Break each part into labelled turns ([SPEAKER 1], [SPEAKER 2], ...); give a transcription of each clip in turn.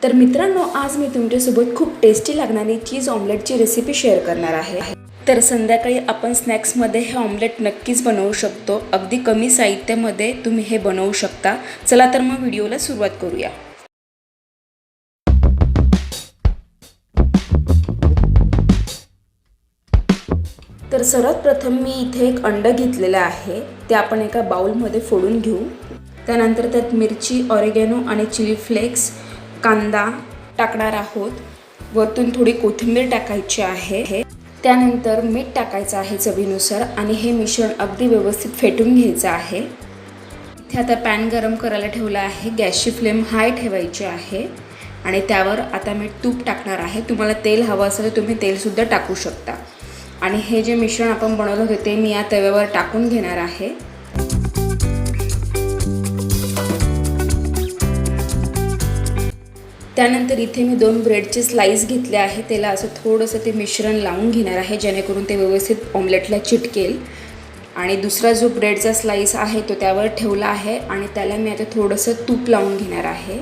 [SPEAKER 1] तर मित्रांनो, आज मी तुमच्यासोबत खूप टेस्टी लागणारी चीज ऑमलेटची रेसिपी शेअर करणार आहे। तर संध्याकाळी आपण स्नॅक्समध्ये हे ऑमलेट नक्कीच बनवू शकतो। अगदी कमी साहित्यामध्ये तुम्ही हे बनवू शकता। चला तर मग व्हिडिओला सुरुवात करूया। तर सर्वात प्रथम मी इथे एक अंड घेतलेलं आहे, ते आपण एका बाउलमध्ये फोडून घेऊ। त्यानंतर त्यात मिरची, ऑरिगॅनो आणि चिली फ्लेक्स, कांदा टाकणार आहोत। वरतून थोडी कोथिंबीर टाकायची आहे। त्यानंतर मीठ टाकायचं आहे चवीनुसार आणि हे मिश्रण अगदी व्यवस्थित फेटून घ्यायचं आहे। इथे आता पॅन गरम करायला ठेवला आहे। गॅसची फ्लेम हाय ठेवायची आहे आणि त्यावर आता मी तूप टाकणार आहे। तुम्हाला तेल हवं असेल तर तुम्ही तेल सुद्धा टाकू शकता। आणि हे जे मिश्रण आपण बनवलं होतं ते मी या तव्यावर टाकून घेणार आहे। त्यानंतर इथे मी 2 ब्रेडचे स्लाइस घेतले आहे। त्याला असं थोडंसं ते मिश्रण लावून घेणार आहे, जेणेकरून ते व्यवस्थित ऑमलेटला चिटकेल। आणि दुसरा जो ब्रेडचा स्लाइस आहे तो त्यावर ठेवला आहे आणि त्याला मी आता थोडंसं तूप लावून घेणार आहे।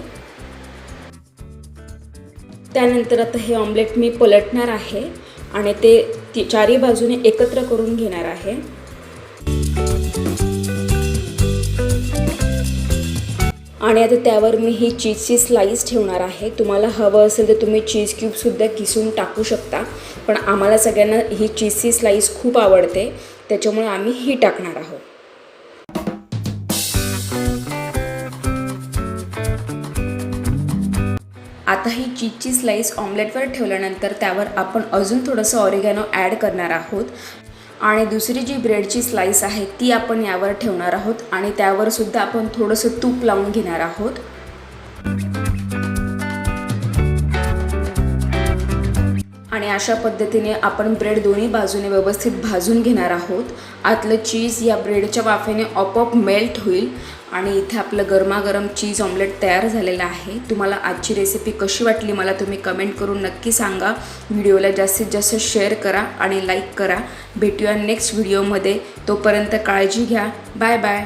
[SPEAKER 1] त्यानंतर आता हे ऑमलेट मी पलटणार आहे आणि ते चारी बाजूने एकत्र करून घेणार आहे। आणि आता त्यावर मी ही चीजची स्लाइस ठेवणार आहे। तुम्हाला हवं असेल तर तुम्ही चीज क्यूब सुद्धा किसून टाकू शकता, पण आम्हाला सगळ्यांना ही चीजची स्लाइस खूप आवडते, त्याच्यामुळे आम्ही ही टाकणार आहोत। आता ही चीजची स्लाइस ऑमलेटवर ठेवल्यानंतर त्यावर आपण अजून थोडंसं ऑरिगॅनो ॲड करणार आहोत आणि दुसरी जी ब्रेडची स्लाइस आहे ती आपण यावर ठेवणार आहोत आणि त्यावर सुद्धा आपण थोडंसं तूप लावून घेणार आहोत। आणि अशा पद्धतीने आपण ब्रेड दोन्ही बाजूने व्यवस्थित भाजून घेणार आहोत। आतलं चीज या ब्रेडच्या वाफेने आपोआप मेल्ट होईल आणि इथे आपलं गरमागरम चीज ऑमलेट तयार झालेलं आहे। तुम्हाला आजची रेसिपी कशी वाटली मला तुम्ही कमेंट करून नक्की सांगा। व्हिडिओला जास्तीत जास्त शेअर करा आणि लाईक करा। भेटूया नेक्स्ट व्हिडिओमध्ये। तोपर्यंत काळजी घ्या। Bye bye.